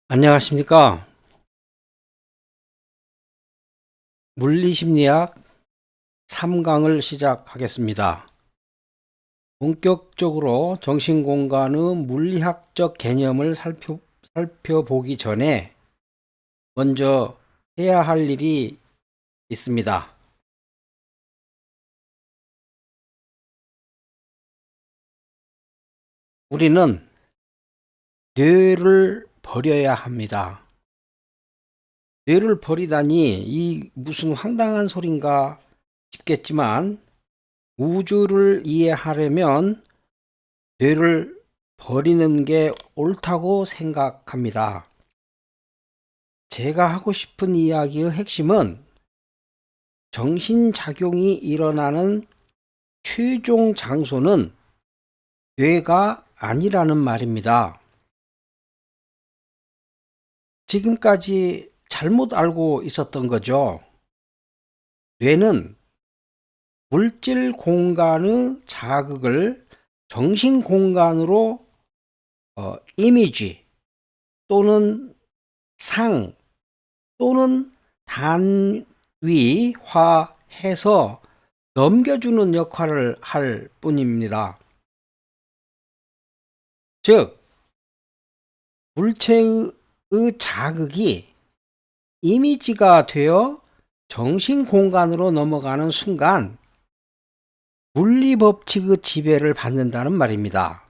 안녕하십니까. 물리심리학 3강을 시작하겠습니다. 본격적으로 정신공간의 물리학적 개념을 살펴보기 전에 먼저 해야 할 일이 있습니다. 우리는 뇌를 버려야 합니다. 뇌를 버리다니 이 무슨 황당한 소린가 싶겠지만 우주를 이해하려면 뇌를 버리는 게 옳다고 생각합니다. 제가 하고 싶은 이야기의 핵심은 정신작용이 일어나는 최종 장소는 뇌가 아니라는 말입니다. 지금까지 잘못 알고 있었던 거죠. 뇌는 물질 공간의 자극을 정신 공간으로 이미지 또는 상 또는 단위화해서 넘겨주는 역할을 할 뿐입니다. 즉, 물체의 자극이 이미지가 되어 정신 공간으로 넘어가는 순간 물리법칙의 지배를 받는다는 말입니다.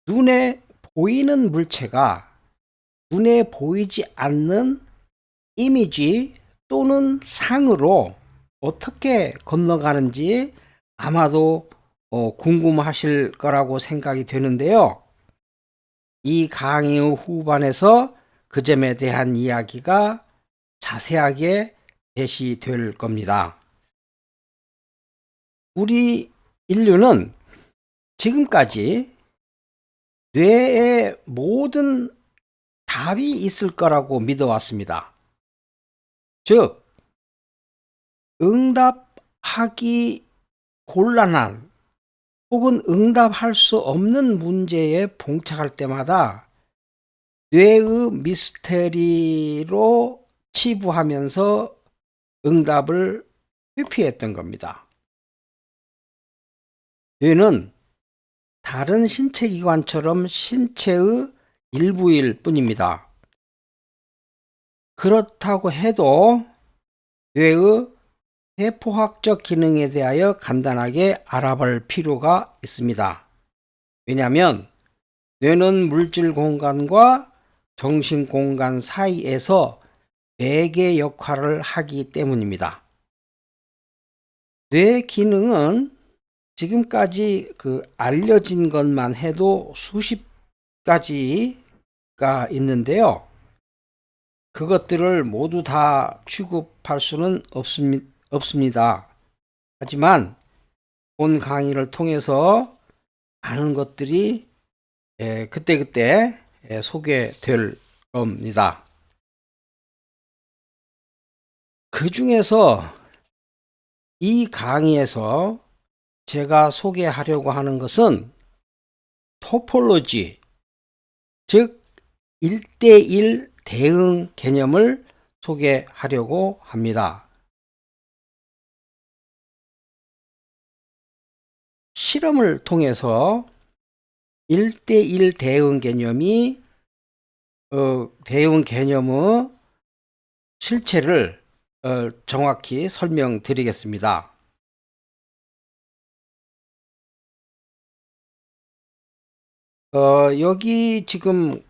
눈에 보이는 물체가 눈에 보이지 않는 이미지 또는 상으로 어떻게 건너가는지 아마도 궁금하실 거라고 생각이 되는데요. 이 강의의 후반에서 그 점에 대한 이야기가 자세하게 제시될 겁니다. 우리 인류는 지금까지 뇌에 모든 답이 있을 거라고 믿어왔습니다. 즉, 응답하기 곤란한 혹은 응답할 수 없는 문제에 봉착할 때마다 뇌의 미스테리로 치부하면서 응답을 회피했던 겁니다. 뇌는 다른 신체 기관처럼 신체의 일부일 뿐입니다. 그렇다고 해도 뇌의 세포학적 기능에 대하여 간단하게 알아볼 필요가 있습니다. 왜냐하면 뇌는 물질 공간과 정신 공간 사이에서 매개 역할을 하기 때문입니다. 뇌 기능은 지금까지 알려진 것만 해도 수십 가지가 있는데요. 그것들을 모두 다 취급할 수는 없습니다. 하지만 본 강의를 통해서 많은 것들이 그때그때 소개될 겁니다. 그 중에서 이 강의에서 제가 소개하려고 하는 것은 토폴로지, 즉 1대1 대응 개념을 소개하려고 합니다. 실험을 통해서 1대1 대응 개념이 대응 개념의 실체를 정확히 설명드리겠습니다. 여기 지금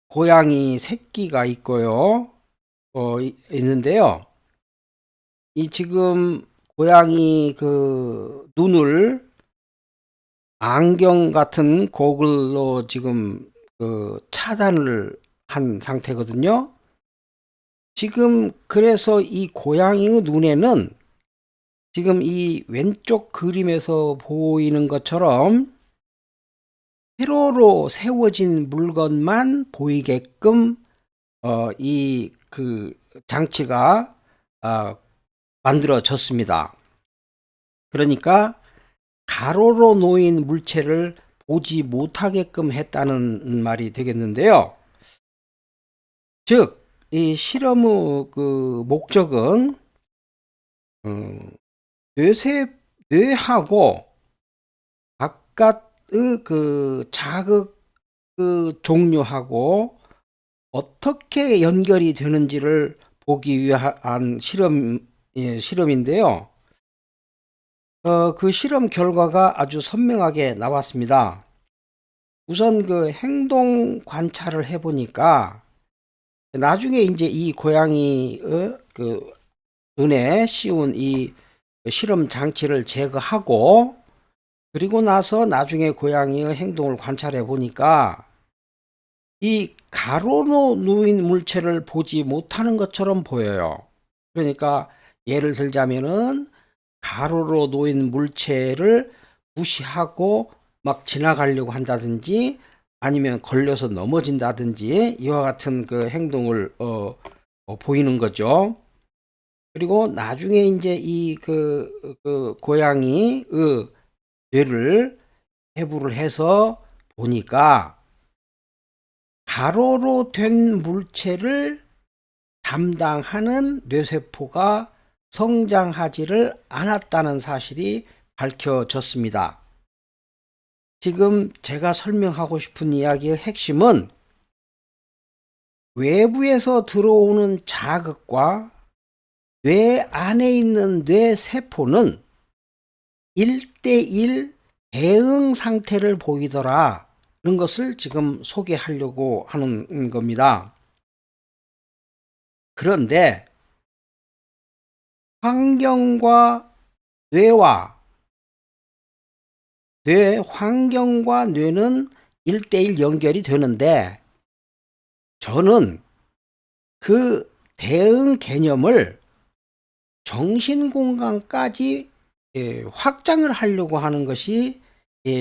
고양이 새끼가 있고요. 있는데요. 이 지금 고양이 눈을 안경 같은 고글로 지금 차단을 한 상태거든요. 지금 그래서 이 고양이의 눈에는 지금 이 왼쪽 그림에서 보이는 것처럼 세로로 세워진 물건만 보이게끔 이 장치가 만들어졌습니다. 그러니까 가로로 놓인 물체를 보지 못하게끔 했다는 말이 되겠는데요. 즉, 이 실험의 그 목적은 뇌하고 바깥의 그 자극 그 종류하고 어떻게 연결이 되는지를 보기 위한 실험인데요. 그 실험 결과가 아주 선명하게 나왔습니다. 우선 그 행동 관찰을 해보니까 나중에 이제 이 고양이의 그 눈에 씌운 이 실험 장치를 제거하고 그리고 나서 나중에 고양이의 행동을 관찰해 보니까 이 가로로 놓인 물체를 보지 못하는 것처럼 보여요. 그러니까 예를 들자면은 가로로 놓인 물체를 무시하고 막 지나가려고 한다든지 아니면 걸려서 넘어진다든지 이와 같은 그 행동을 보이는 거죠. 그리고 나중에 이제 이 그 고양이의 뇌를 해부를 해서 보니까 가로로 된 물체를 담당하는 뇌세포가 성장하지를 않았다는 사실이 밝혀졌습니다. 지금 제가 설명하고 싶은 이야기의 핵심은 외부에서 들어오는 자극과 뇌 안에 있는 뇌세포는 1대1 대응 상태를 보이더라. 그런 것을 지금 소개하려고 하는 겁니다. 그런데 환경과 뇌와 환경과 뇌는 1대1 연결이 되는데 저는 그 대응 개념을 정신공간까지 확장을 하려고 하는 것이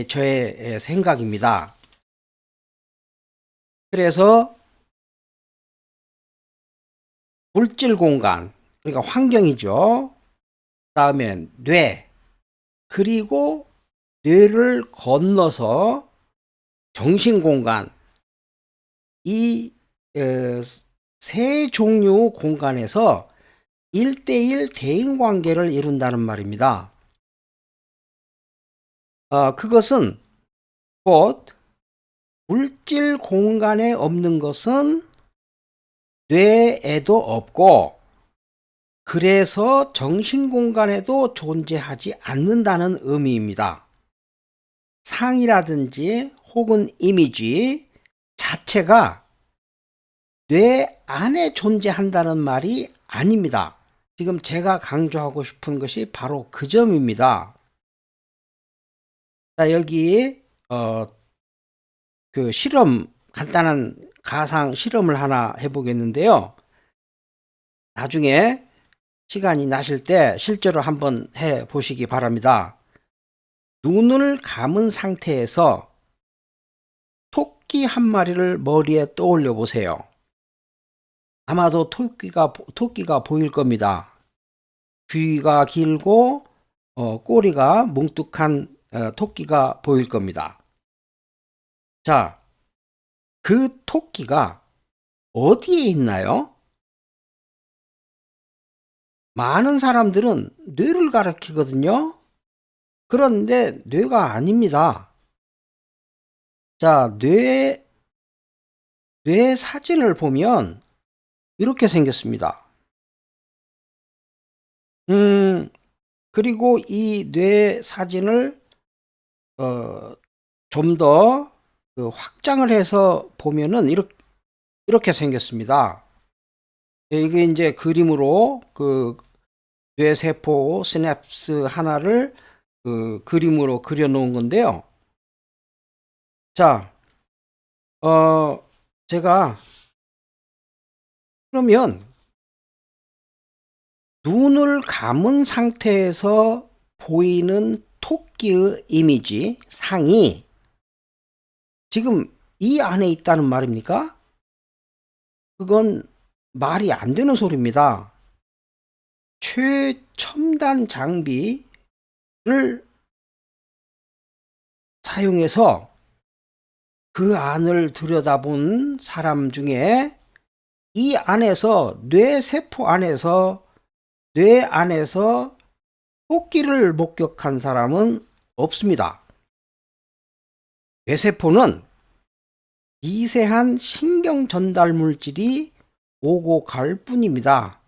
저의 생각입니다. 그래서 물질 공간, 그러니까 환경이죠. 그다음에 뇌, 그리고 뇌를 건너서 정신공간, 이 세 종류 공간에서 1대1 대인 관계를 이룬다는 말입니다. 그것은 곧 물질 공간에 없는 것은 뇌에도 없고 그래서 정신 공간에도 존재하지 않는다는 의미입니다. 상이라든지 혹은 이미지 자체가 뇌 안에 존재한다는 말이 아닙니다. 지금 제가 강조하고 싶은 것이 바로 그 점입니다. 자, 여기 그 간단한 가상 실험을 하나 해보겠는데요. 나중에 시간이 나실 때 실제로 한번 해 보시기 바랍니다. 눈을 감은 상태에서 토끼 한 마리를 머리에 떠올려 보세요. 아마도 토끼가 보일 겁니다. 귀가 길고 꼬리가 뭉툭한 토끼가 보일 겁니다. 자, 그 토끼가 어디에 있나요? 많은 사람들은 뇌를 가리키거든요. 그런데 뇌가 아닙니다. 자, 뇌 사진을 보면 이렇게 생겼습니다. 그리고 이 뇌 사진을 좀 더 확장을 해서 보면은 이렇게 생겼습니다. 이게 이제 그림으로 그 뇌세포 시냅스 하나를 그림으로 그려 놓은 건데요. 자, 제가 그러면 눈을 감은 상태에서 보이는 토끼의 이미지, 상이 지금 이 안에 있다는 말입니까? 그건 말이 안 되는 소리입니다. 최첨단 장비를 사용해서 그 안을 들여다본 사람 중에 이 안에서 뇌 안에서 토끼를 목격한 사람은 없습니다. 뇌세포는 미세한 신경 전달 물질이 오고 갈 뿐입니다.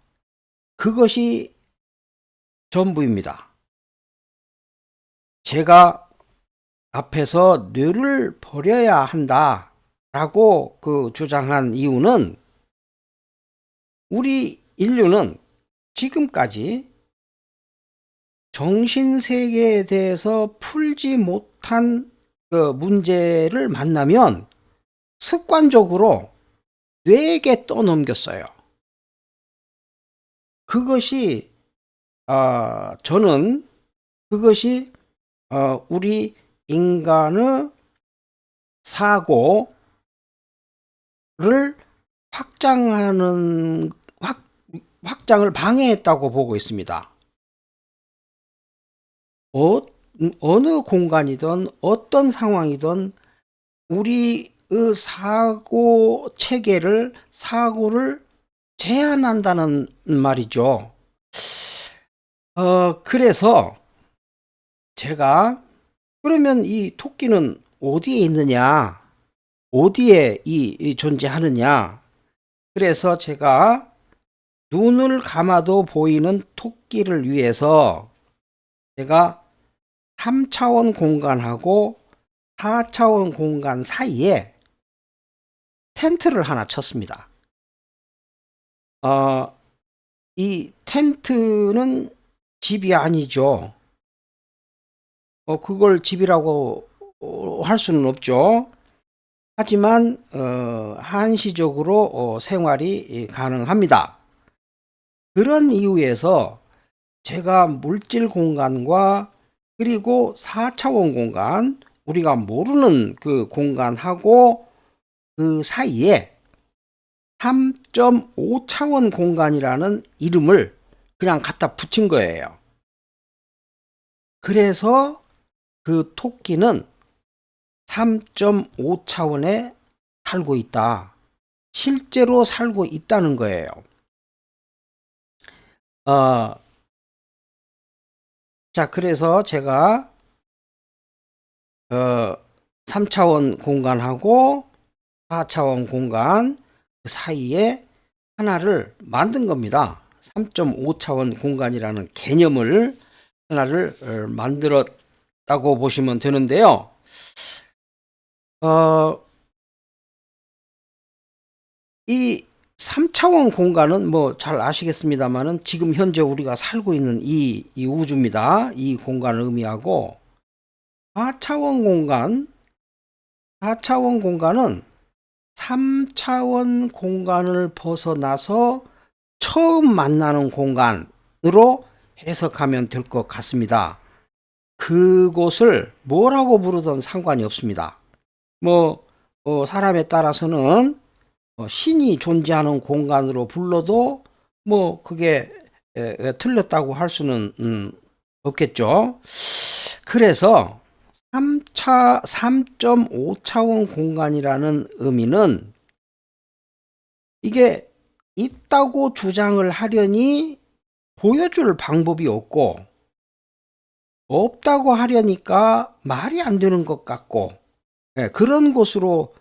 그것이 전부입니다. 제가 앞에서 뇌를 버려야 한다라고 주장한 이유는 우리 인류는 지금까지 정신세계에 대해서 풀지 못한 문제를 만나면 습관적으로 뇌에게 떠넘겼어요. 저는 그것이 우리 인간의 사고를 확장을 방해했다고 보고 있습니다. 어느 공간이든 어떤 상황이든 우리의 사고를 제한한다는 말이죠. 그래서 제가 그러면 이 토끼는 어디에 있느냐? 어디에 존재하느냐? 그래서 제가 눈을 감아도 보이는 토끼를 위해서 제가 3차원 공간하고 4차원 공간 사이에 텐트를 하나 쳤습니다. 이 텐트는 집이 아니죠. 그걸 집이라고 할 수는 없죠. 하지만 한시적으로 생활이 가능합니다. 그런 이유에서 제가 물질 공간과 그리고 4차원 공간, 우리가 모르는 그 공간하고 그 사이에 3.5차원 공간이라는 이름을 그냥 갖다 붙인 거예요. 그래서 그 토끼는 3.5차원에 살고 있다. 실제로 살고 있다는 거예요. 자, 그래서 제가 3차원 공간하고 4차원 공간 사이에 하나를 만든 겁니다. 3.5차원 공간이라는 개념을 하나를 만들었다고 보시면 되는데요. 이 3차원 공간은 뭐 잘 아시겠습니다만은 지금 현재 우리가 살고 있는 이 우주입니다. 이 공간을 의미하고 4차원 공간은 3차원 공간을 벗어나서 처음 만나는 공간으로 해석하면 될 것 같습니다. 그곳을 뭐라고 부르든 상관이 없습니다. 사람에 따라서는 신이 존재하는 공간으로 불러도 그게 틀렸다고 할 수는 없겠죠. 그래서 3.5차원 공간이라는 의미는 이게 있다고 주장을 하려니 보여줄 방법이 없고 없다고 하려니까 말이 안 되는 것 같고 그런 것으로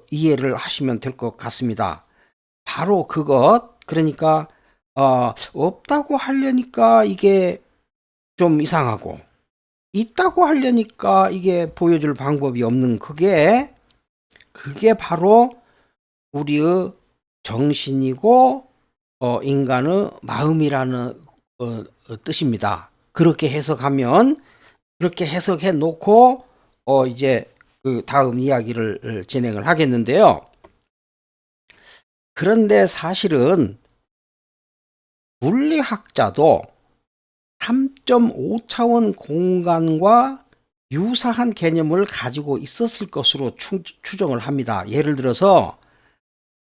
이해를 하시면 될 것 같습니다. 바로 그러니까 없다고 하려니까 이게 좀 이상하고 있다고 하려니까 이게 보여줄 방법이 없는 그게 바로 우리의 정신이고 인간의 마음이라는 뜻입니다. 그렇게 해석해 놓고 이제 그 다음 이야기를 진행을 하겠는데요. 그런데 사실은 물리학자도 3.5차원 공간과 유사한 개념을 가지고 있었을 것으로 추정을 합니다. 예를 들어서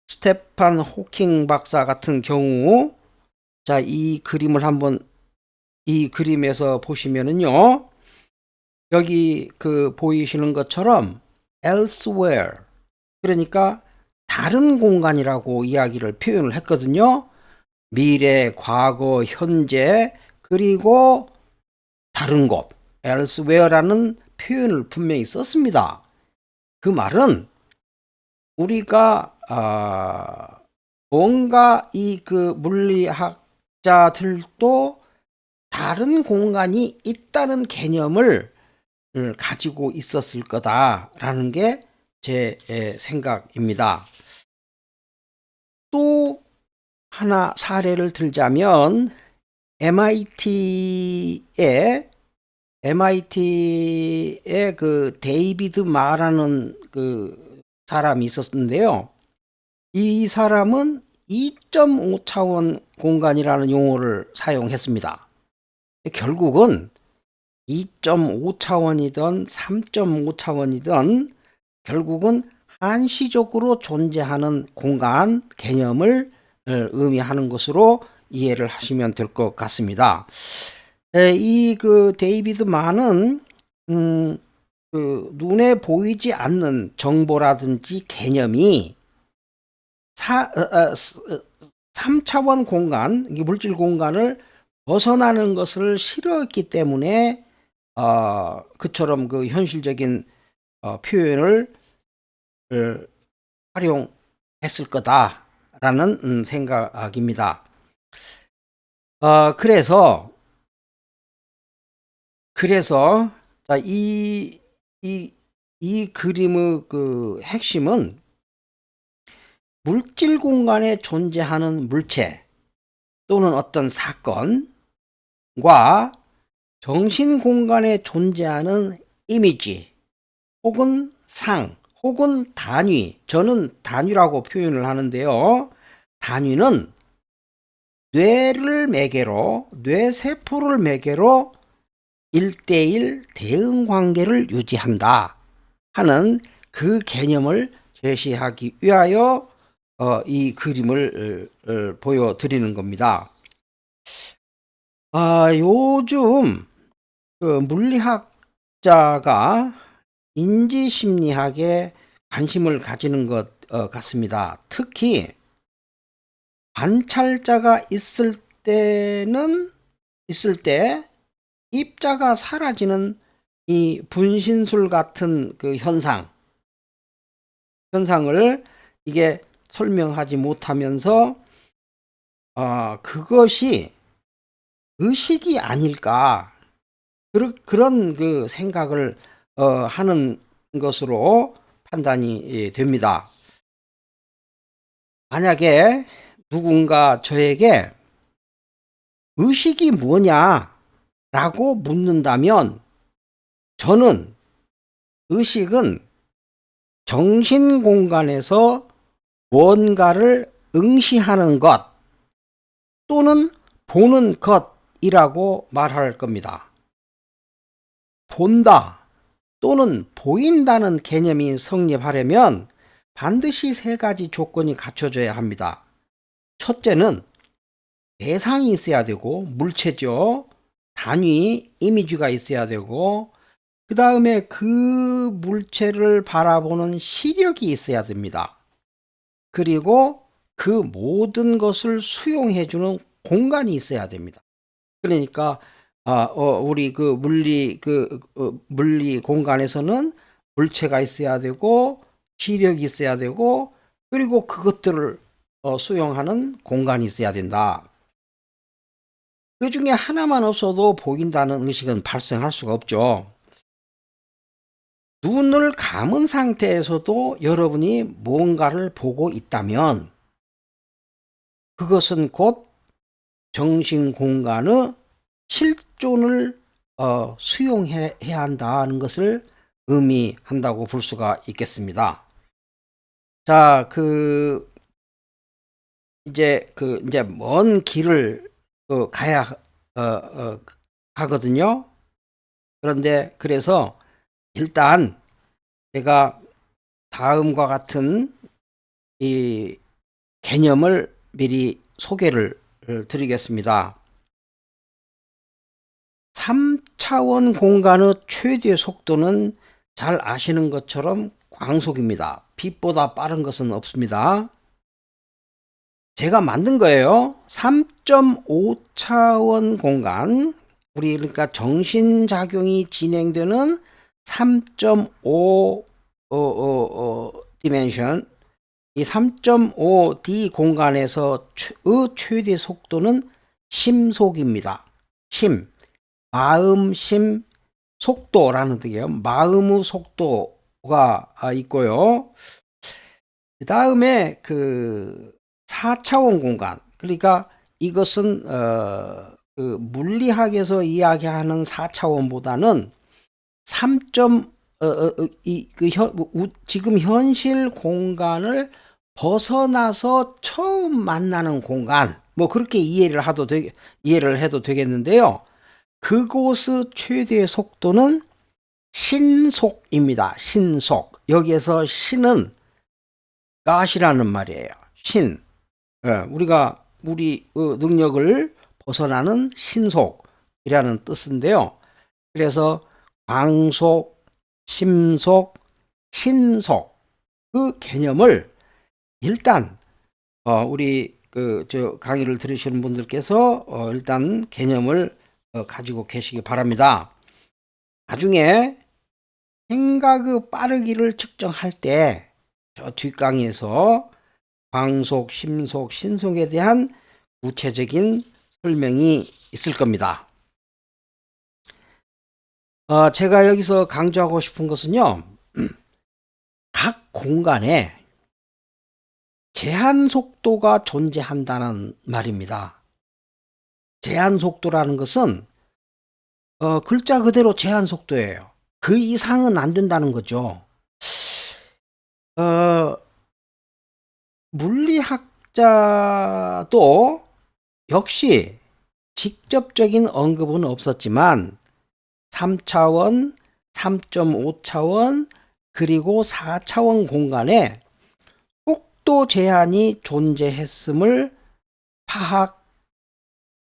스테판 호킹 박사 같은 경우, 자, 이 그림에서 보시면은요, 여기 보이시는 것처럼 elsewhere. 그러니까 다른 공간이라고 이야기를 표현을 했거든요. 미래, 과거, 현재, 그리고 다른 곳, elsewhere라는 표현을 분명히 썼습니다. 그 말은 우리가 뭔가 이 그 물리학자들도 다른 공간이 있다는 개념을 가지고 있었을 거다라는 게 제 생각입니다. 또 하나 사례를 들자면 MIT의 그 데이비드 마라는 그 사람이 있었는데요. 이 사람은 2.5차원 공간이라는 용어를 사용했습니다. 결국은 2.5차원이든 3.5차원이든 결국은 한시적으로 존재하는 공간 개념을 의미하는 것으로 이해를 하시면 될 것 같습니다. 이 그 데이비드 만은 그 눈에 보이지 않는 정보라든지 개념이 3차원 공간, 물질 공간을 벗어나는 것을 싫어했기 때문에 그처럼 그 현실적인 표현을 활용했을 거다라는 생각입니다. 그래서 자, 이 그림의 그 핵심은 물질 공간에 존재하는 물체 또는 어떤 사건과 정신 공간에 존재하는 이미지 혹은 상 혹은 단위, 저는 단위라고 표현을 하는데요. 단위는 뇌를 매개로, 뇌세포를 매개로 1대1 대응 관계를 유지한다 하는 그 개념을 제시하기 위하여 이 그림을 보여드리는 겁니다. 요즘 그 물리학자가 인지심리학에 관심을 가지는 것 같습니다. 특히 관찰자가 있을 때 입자가 사라지는 이 분신술 같은 그 현상을 이게 설명하지 못하면서 그것이 의식이 아닐까 그런 그 생각을 하는 것으로 판단이 됩니다. 만약에 누군가 저에게 의식이 뭐냐라고 묻는다면 저는 의식은 정신 공간에서 뭔가를 응시하는 것 또는 보는 것이라고 말할 겁니다. 본다 또는 보인다는 개념이 성립하려면 반드시 세 가지 조건이 갖춰져야 합니다. 첫째는 대상이 있어야 되고, 물체죠. 단위, 이미지가 있어야 되고, 그 다음에 그 물체를 바라보는 시력이 있어야 됩니다. 그리고 그 모든 것을 수용해주는 공간이 있어야 됩니다. 그러니까 우리 그 물리 공간에서는 물체가 있어야 되고 시력이 있어야 되고 그리고 그것들을 수용하는 공간이 있어야 된다. 그 중에 하나만 없어도 보인다는 의식은 발생할 수가 없죠. 눈을 감은 상태에서도 여러분이 뭔가를 보고 있다면 그것은 곧 정신 공간의 실존을 수용해야 한다는 것을 의미한다고 볼 수가 있겠습니다. 자, 이제 먼 길을 가야 하거든요. 그런데 그래서 일단 제가 다음과 같은 이 개념을 미리 소개를 드리겠습니다. 3차원 공간의 최대 속도는 잘 아시는 것처럼 광속입니다. 빛보다 빠른 것은 없습니다. 제가 만든 거예요. 3.5차원 공간, 우리 그러니까 정신작용이 진행되는 3.5 디멘션, 이 3.5D 공간에서 최대 속도는 심속입니다. 마음, 속도라는 뜻이에요. 마음의 속도가 있고요. 그 다음에 그 4차원 공간, 그러니까 이것은 그 물리학에서 이야기하는 4차원보다는 지금 현실 공간을 벗어나서 처음 만나는 공간, 뭐 그렇게 이해를 해도 되겠는데요. 그곳의 최대 속도는 신속입니다. 신속. 여기에서 신은 god이라는 말이에요. 신. 우리가 우리 능력을 벗어나는 신속이라는 뜻인데요. 그래서 광속, 심속, 신속 그 개념을 일단 우리 저 강의를 들으시는 분들께서 일단 개념을 가지고 계시기 바랍니다. 나중에 생각의 빠르기를 측정할 때 저 뒷강의에서 광속, 심속, 신속에 대한 구체적인 설명이 있을 겁니다. 제가 여기서 강조하고 싶은 것은요, 각 공간에 제한 속도가 존재한다는 말입니다. 제한 속도라는 것은 글자 그대로 제한 속도예요. 그 이상은 안 된다는 거죠. 물리학자도 역시 직접적인 언급은 없었지만 3차원, 3.5차원, 그리고 4차원 공간에 속도 제한이 존재했음을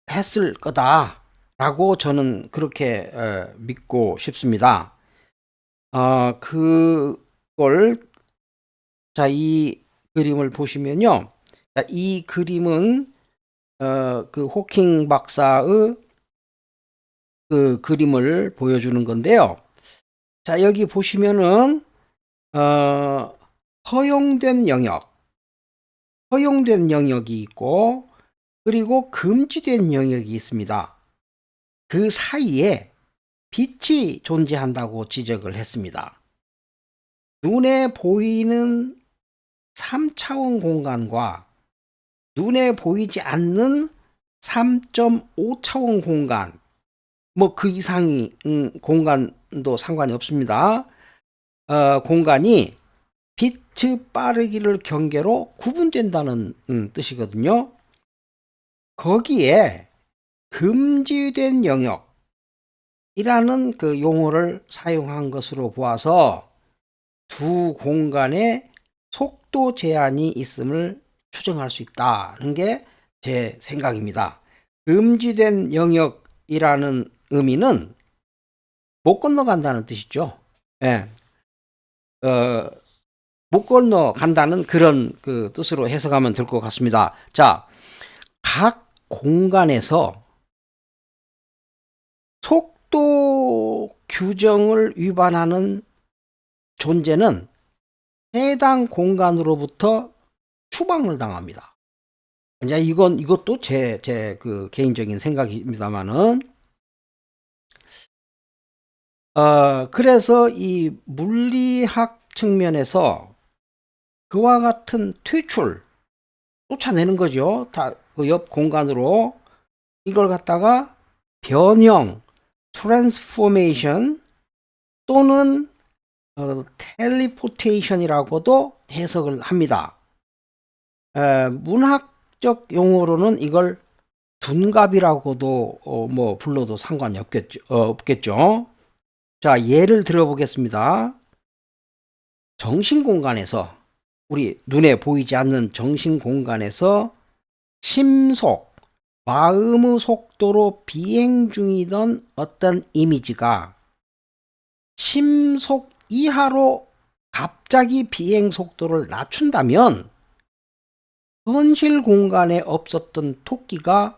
파악했을 거다라고 저는 그렇게 믿고 싶습니다. 그걸 이 그림을 보시면요. 이 그림은 그 호킹 박사의 그 그림을 보여주는 건데요. 자, 여기 보시면은 허용된 영역이 있고, 그리고 금지된 영역이 있습니다. 그 사이에 빛이 존재한다고 지적을 했습니다. 눈에 보이는 3차원 공간과 눈에 보이지 않는 3.5차원 공간, 뭐 그 이상의 공간도 상관이 없습니다. 공간이 빛의 빠르기를 경계로 구분된다는 뜻이거든요. 거기에 금지된 영역이라는 그 용어를 사용한 것으로 보아서 두 공간에 속도 제한이 있음을 추정할 수 있다는 게 제 생각입니다. 금지된 영역이라는 의미는 못 건너간다는 뜻이죠. 예. 못 건너간다는 그런 그 뜻으로 해석하면 될 것 같습니다. 자, 각 공간에서 속도 규정을 위반하는 존재는 해당 공간으로부터 추방을 당합니다. 이제 이것도 제 그 개인적인 생각입니다만은, 그래서 이 물리학 측면에서 그와 같은 퇴출, 쫓아내는 거죠. 다 그 옆 공간으로 이걸 갖다가 변형, 트랜스포메이션 또는 텔레포테이션이라고도 해석을 합니다. 문학적 용어로는 이걸 둔갑이라고도 뭐 불러도 상관이 없겠죠. 자, 예를 들어보겠습니다. 정신 공간에서, 우리 눈에 보이지 않는 정신 공간에서 심속, 마음의 속도로 비행 중이던 어떤 이미지가 심속 이하로 갑자기 비행 속도를 낮춘다면 현실 공간에 없었던 토끼가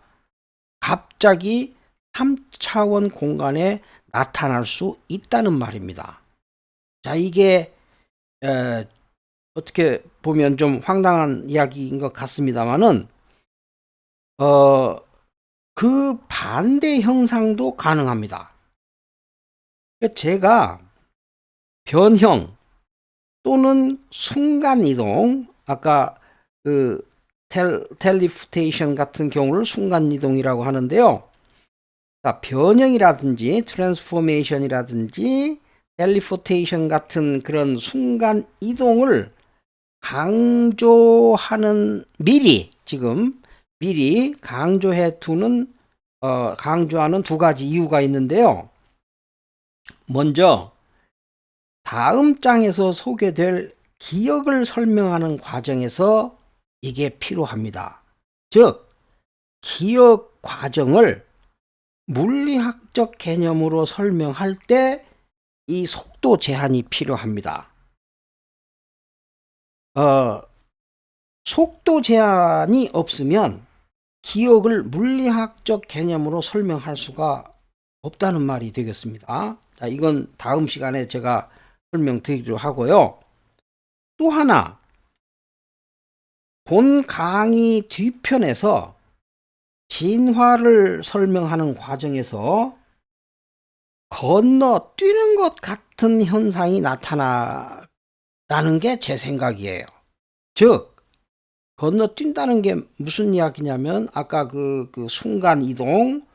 갑자기 3차원 공간에 나타날 수 있다는 말입니다. 자, 이게 어떻게 보면 좀 황당한 이야기인 것 같습니다만은 그 반대 형상도 가능합니다. 제가 변형 또는 순간 이동, 아까 그 텔리포테이션 같은 경우를 순간 이동이라고 하는데요. 자, 변형이라든지 트랜스포메이션이라든지 텔리포테이션 같은 그런 순간 이동을 강조하는 미리 강조하는 두 가지 이유가 있는데요. 먼저 다음 장에서 소개될 기억을 설명하는 과정에서 이게 필요합니다. 즉, 기억 과정을 물리학적 개념으로 설명할 때 이 속도 제한이 필요합니다. 속도 제한이 없으면 기억을 물리학적 개념으로 설명할 수가 없다는 말이 되겠습니다. 자, 이건 다음 시간에 제가 설명드리도록 하고요. 또 하나, 본 강의 뒤편에서 진화를 설명하는 과정에서 건너뛰는 것 같은 현상이 나타나는 게 제 생각이에요. 즉, 건너뛴다는 게 무슨 이야기냐면 아까 그 순간 이동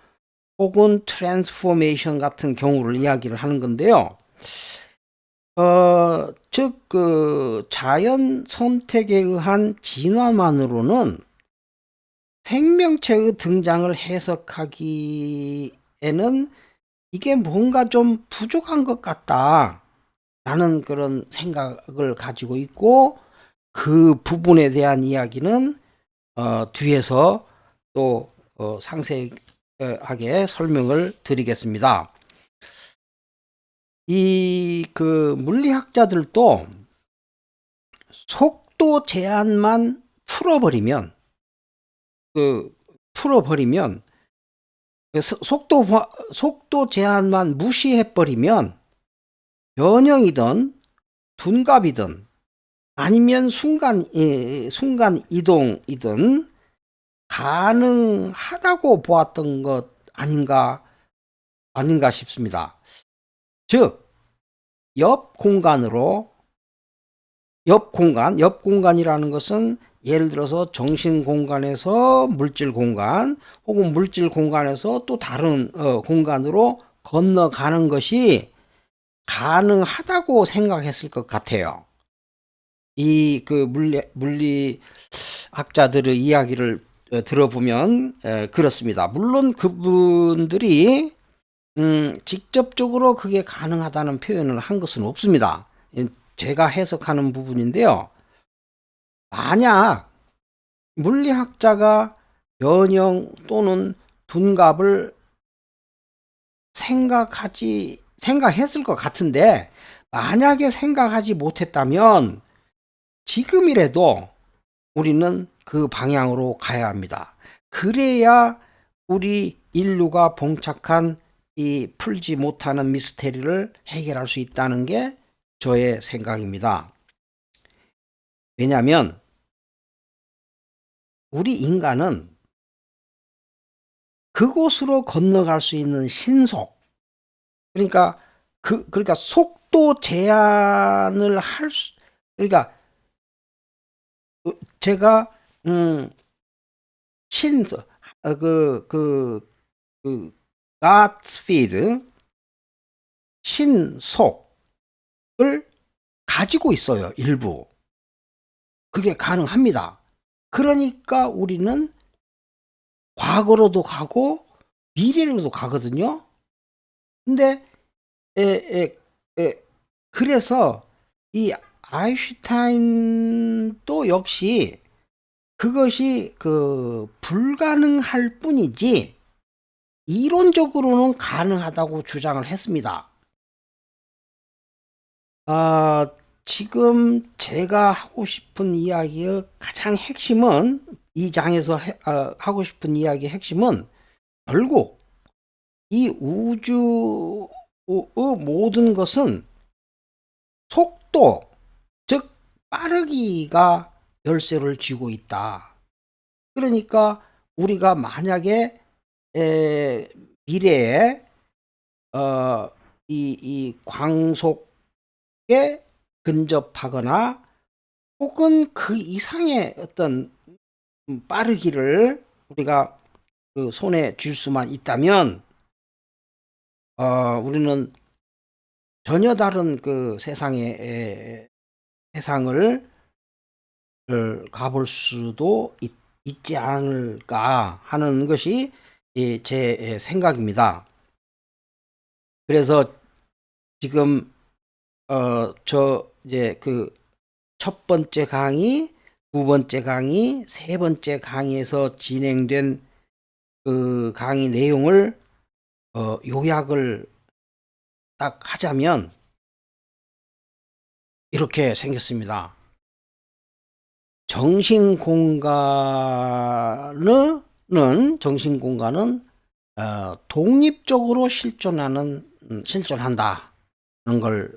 혹은 트랜스포메이션 같은 경우를 이야기를 하는 건데요. 즉 그 자연 선택에 의한 진화만으로는 생명체의 등장을 해석하기에는 이게 뭔가 좀 부족한 것 같다라는 그런 생각을 가지고 있고, 그 부분에 대한 이야기는 뒤에서 또 상세하게 설명을 드리겠습니다. 이 그 물리학자들도 속도 제한만 풀어버리면 속도 제한만 무시해버리면 변형이든 둔갑이든 아니면 순간 이동이든 가능하다고 보았던 것 아닌가 싶습니다. 즉, 옆 공간이라는 것은 예를 들어서 정신 공간에서 물질 공간 혹은 물질 공간에서 또 다른 공간으로 건너가는 것이 가능하다고 생각했을 것 같아요. 이 그 물리학자들의 이야기를 들어보면 그렇습니다. 물론 그분들이 직접적으로 그게 가능하다는 표현을 한 것은 없습니다. 제가 해석하는 부분인데요. 만약 물리학자가 변형 또는 둔갑을 생각했을 것 같은데, 만약에 생각하지 못했다면 지금이라도 우리는 그 방향으로 가야 합니다. 그래야 우리 인류가 봉착한 이 풀지 못하는 미스테리를 해결할 수 있다는 게 저의 생각입니다. 왜냐하면 우리 인간은 그곳으로 건너갈 수 있는 신속, 그러니까 속도 제한을 그러니까 제가 God speed, 신속을 가지고 있어요. 일부. 그게 가능합니다. 그러니까 우리는 과거로도 가고 미래로도 가거든요. 근데 그래서 이 아인슈타인도 역시 그것이 불가능할 뿐이지 이론적으로는 가능하다고 주장을 했습니다. 지금 제가 하고 싶은 이야기의 가장 핵심은 이 장에서 하고 싶은 이야기의 핵심은 결국 이 우주의 모든 것은 속도, 즉 빠르기가 열쇠를 쥐고 있다. 그러니까 우리가 만약에 미래에 이 광속에 근접하거나 혹은 그 이상의 어떤 빠르기를 우리가 그 손에 쥘 수만 있다면 우리는 전혀 다른 그 세상을 가볼 수도 있지 않을까 하는 것이 제 생각입니다. 그래서 지금 저 이제 그 첫 번째 강의, 두 번째 강의, 세 번째 강의에서 진행된 그 강의 내용을 요약을 딱 하자면 이렇게 생겼습니다. 정신공간은 독립적으로 실존한다는 걸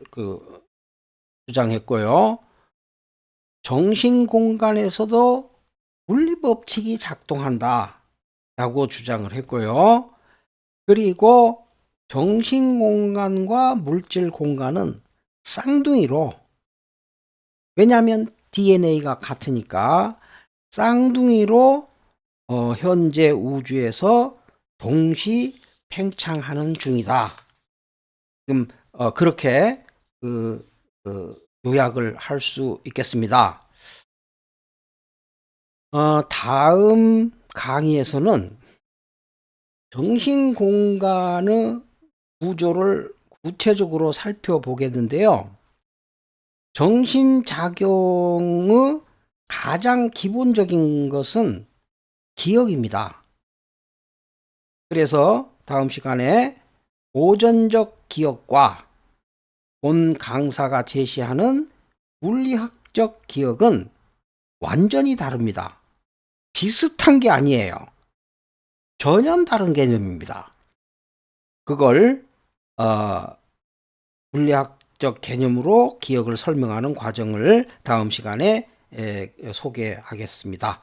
주장했고요. 정신공간에서도 물리법칙이 작동한다라고 주장을 했고요. 그리고 정신공간과 물질공간은 쌍둥이로, 왜냐하면 DNA가 같으니까 쌍둥이로 현재 우주에서 동시 팽창하는 중이다. 지금 그렇게 요약을 할 수 있겠습니다. 다음 강의에서는 정신공간의 구조를 구체적으로 살펴보겠는데요. 정신작용의 가장 기본적인 것은 기억입니다. 그래서 다음 시간에 고전적 기억과 본 강사가 제시하는 물리학적 기억은 완전히 다릅니다. 비슷한 게 아니에요. 전혀 다른 개념입니다. 그걸 물리학적 개념으로 기억을 설명하는 과정을 다음 시간에 소개하겠습니다.